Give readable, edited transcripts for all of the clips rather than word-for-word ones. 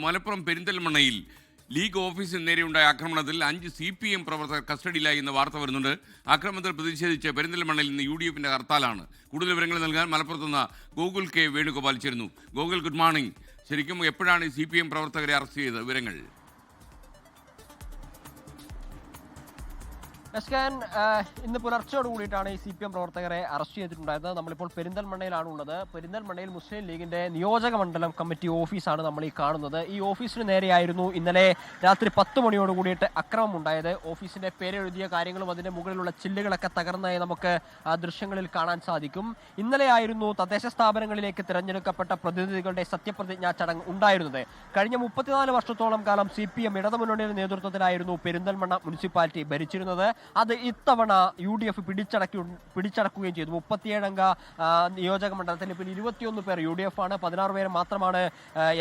മലപ്പുറം പെരിന്തൽമണ്ണയിൽ ലീഗ് ഓഫീസിന് നേരെയുണ്ടായ ആക്രമണത്തിൽ 5 CPM പ്രവർത്തകർ കസ്റ്റഡിയിലായി എന്ന വാർത്ത വരുന്നുണ്ട്. ആക്രമണത്തിൽ പ്രതിഷേധിച്ച് പെരിന്തൽമണ്ണയിൽ നിന്ന് UDF-ന്റെ ഹർത്താലാണ്. കൂടുതൽ വിവരങ്ങൾ നൽകാൻ മലപ്പുറത്തുനിന്ന് ഗോകുൽ K. വേണുഗോപാൽ ചേരുന്നു. Gokul, good morning. ശരിക്കും എപ്പോഴാണ് CPM പ്രവർത്തകരെ അറസ്റ്റ് ചെയ്തത്? വിവരങ്ങൾ. ഇന്ന് പുലർച്ചയോട് കൂടിയിട്ടാണ് ഈ CPM പ്രവർത്തകരെ അറസ്റ്റ് ചെയ്തിട്ടുണ്ടായത്. നമ്മളിപ്പോൾ പെരിന്തൽമണ്ണയിലാണ് ഉള്ളത്. പെരിന്തൽമണ്ണയിൽ മുസ്ലിം ലീഗിന്റെ നിയോജക മണ്ഡലം കമ്മിറ്റി ഓഫീസാണ് നമ്മൾ ഈ കാണുന്നത്. ഈ ഓഫീസിന് നേരെയായിരുന്നു ഇന്നലെ രാത്രി 10 മണിയോട് കൂടിയിട്ട് അക്രമം ഉണ്ടായത്. ഓഫീസിന്റെ പേരെഴുതിയ കാര്യങ്ങളും അതിന്റെ മുകളിലുള്ള ചില്ലുകളൊക്കെ തകർന്നതായി നമുക്ക് ദൃശ്യങ്ങളിൽ കാണാൻ സാധിക്കും. ഇന്നലെയായിരുന്നു തദ്ദേശ സ്ഥാപനങ്ങളിലേക്ക് തിരഞ്ഞെടുക്കപ്പെട്ട പ്രതിനിധികളുടെ സത്യപ്രതിജ്ഞാ ചടങ്ങ് ഉണ്ടായിരുന്നത്. കഴിഞ്ഞ 34 വർഷത്തോളം കാലം CPM ഇടതുമുന്നണിയുടെ നേതൃത്വത്തിലായിരുന്നു പെരിന്തൽമണ്ണ മുനിസിപ്പാലിറ്റി ഭരിച്ചിരുന്നത്. അത് ഇത്തവണ UDF പിടിച്ചടക്കുകയും ചെയ്തു. 37 അംഗ നിയോജക മണ്ഡലത്തിൽ ഇപ്പോൾ 21 പേർ UDF ആണ്, 16 പേര് മാത്രമാണ്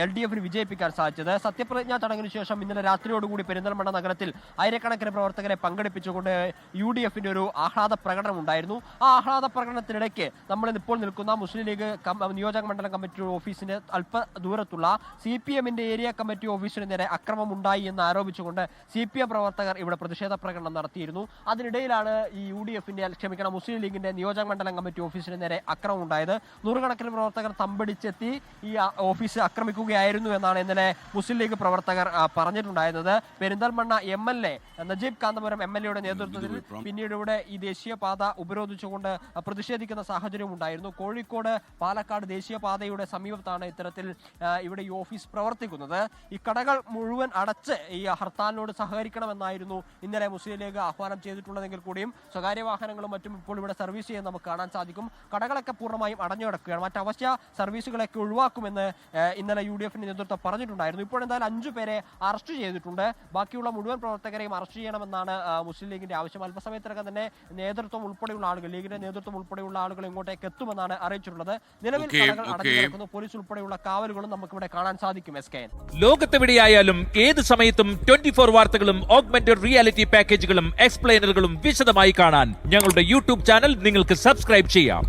LDF-ന് വിജയിപ്പിക്കാൻ സാധിച്ചത്. സത്യപ്രതിജ്ഞാ ചടങ്ങിന് ശേഷം ഇന്നലെ രാത്രിയോടുകൂടി പെരിന്തൽമണ്ണ നഗരത്തിൽ ആയിരക്കണക്കിന് പ്രവർത്തകരെ പങ്കെടുപ്പിച്ചുകൊണ്ട് UDF-ന്റെ ഒരു ആഹ്ലാദ പ്രകടനം ഉണ്ടായിരുന്നു. ആ ആഹ്ലാദ പ്രകടനത്തിനിടയ്ക്ക് നമ്മൾ ഇപ്പോൾ നിൽക്കുന്ന മുസ്ലിം ലീഗ് നിയോജക മണ്ഡലം കമ്മിറ്റി ഓഫീസിന്റെ അല്പ ദൂരത്തുള്ള CPM-ന്റെ ഏരിയ കമ്മിറ്റി ഓഫീസിന് നേരെ അക്രമം ഉണ്ടായി എന്ന് ആരോപിച്ചുകൊണ്ട് CPM പ്രവർത്തകർ ഇവിടെ പ്രതിഷേധ പ്രകടനം നടത്തിയിരുന്നു. അതിനിടയിലാണ് ഈ മുസ്ലിം ലീഗിന്റെ നിയോജക മണ്ഡലം കമ്മിറ്റി ഓഫീസിന് നേരെ അക്രമം ഉണ്ടായത്. നൂറുകണക്കിന് പ്രവർത്തകർ തമ്പടിച്ചെത്തി ഈ ഓഫീസ് ആക്രമിക്കുകയായിരുന്നു എന്നാണ് ഇന്നലെ മുസ്ലിം ലീഗ് പ്രവർത്തകർ പറഞ്ഞിട്ടുണ്ടായിരുന്നത്. പെരിന്തൽമണ്ണ MLA നജീബ് കാന്തപുരം MLA-യുടെ നേതൃത്വത്തിൽ പിന്നീട് ഇവിടെ ഈ ദേശീയപാത ഉപരോധിച്ചുകൊണ്ട് പ്രതിഷേധിക്കുന്ന സാഹചര്യം ഉണ്ടായിരുന്നു. കോഴിക്കോട് പാലക്കാട് ദേശീയപാതയുടെ സമീപത്താണ് ഇത്തരത്തിൽ ഇവിടെ ഈ ഓഫീസ് പ്രവർത്തിക്കുന്നത്. ഈ കടകൾ മുഴുവൻ അടച്ച് ഈ ഹർത്താലിനോട് സഹകരിക്കണമെന്നായിരുന്നു ഇന്നലെ മുസ്ലിം ലീഗ് ആഹ്വാനം ചെയ്തിട്ടുള്ളതെങ്കിൽ കൂടിയും സ്വകാര്യ വാഹനങ്ങളും മറ്റും ഇപ്പോൾ ഇവിടെ സർവീസ് ചെയ്യാൻ നമുക്ക് കാണാൻ സാധിക്കും. കടകളൊക്കെ പൂർണ്ണമായും അടഞ്ഞു കിടക്കുകയാണ്. മറ്റ് അവശ്യ സർവീസുകളൊക്കെ ഒഴിവാക്കുമെന്ന് ഇന്നലെ UDF-ന്റെ നേതൃത്വം പറഞ്ഞിട്ടുണ്ടായിരുന്നു. ഇപ്പോൾ എന്തായാലും 5 പേരെ അറസ്റ്റ് ചെയ്തിട്ടുണ്ട്. ബാക്കിയുള്ള മുഴുവൻ പ്രവർത്തകരെയും അറസ്റ്റ് ചെയ്യണമെന്നാണ് മുസ്ലിം ലീഗിന്റെ ആവശ്യം. അല്പസമയത്തിനകം തന്നെ നേതൃത്വം ഉൾപ്പെടെയുള്ള ആളുകൾ, ലീഗിന്റെ നേതൃത്വം ഉൾപ്പെടെയുള്ള ആളുകൾ ഇങ്ങോട്ടേക്ക് എത്തുമെന്നാണ് അറിയിച്ചിട്ടുള്ളത്. നിലവിൽ കടകൾ അടഞ്ഞു കിടക്കുന്നു. പോലീസ് ഉൾപ്പെടെയുള്ള കാവലുകളും നമുക്കിവിടെ കാണാൻ സാധിക്കും. ലോകത്തെവിടെയായാലും ഏത് സമയത്തും 24 വാർത്തകളും ഓഗ്മെന്റഡ് റിയാലിറ്റി പാക്കേജുകളും എക്സ്പ്ലെയിനറുകളും വിശദമായി കാണാൻ ഞങ്ങളുടെ YouTube ചാനൽ നിങ്ങൾക്ക് സബ്സ്ക്രൈബ് ചെയ്യാം.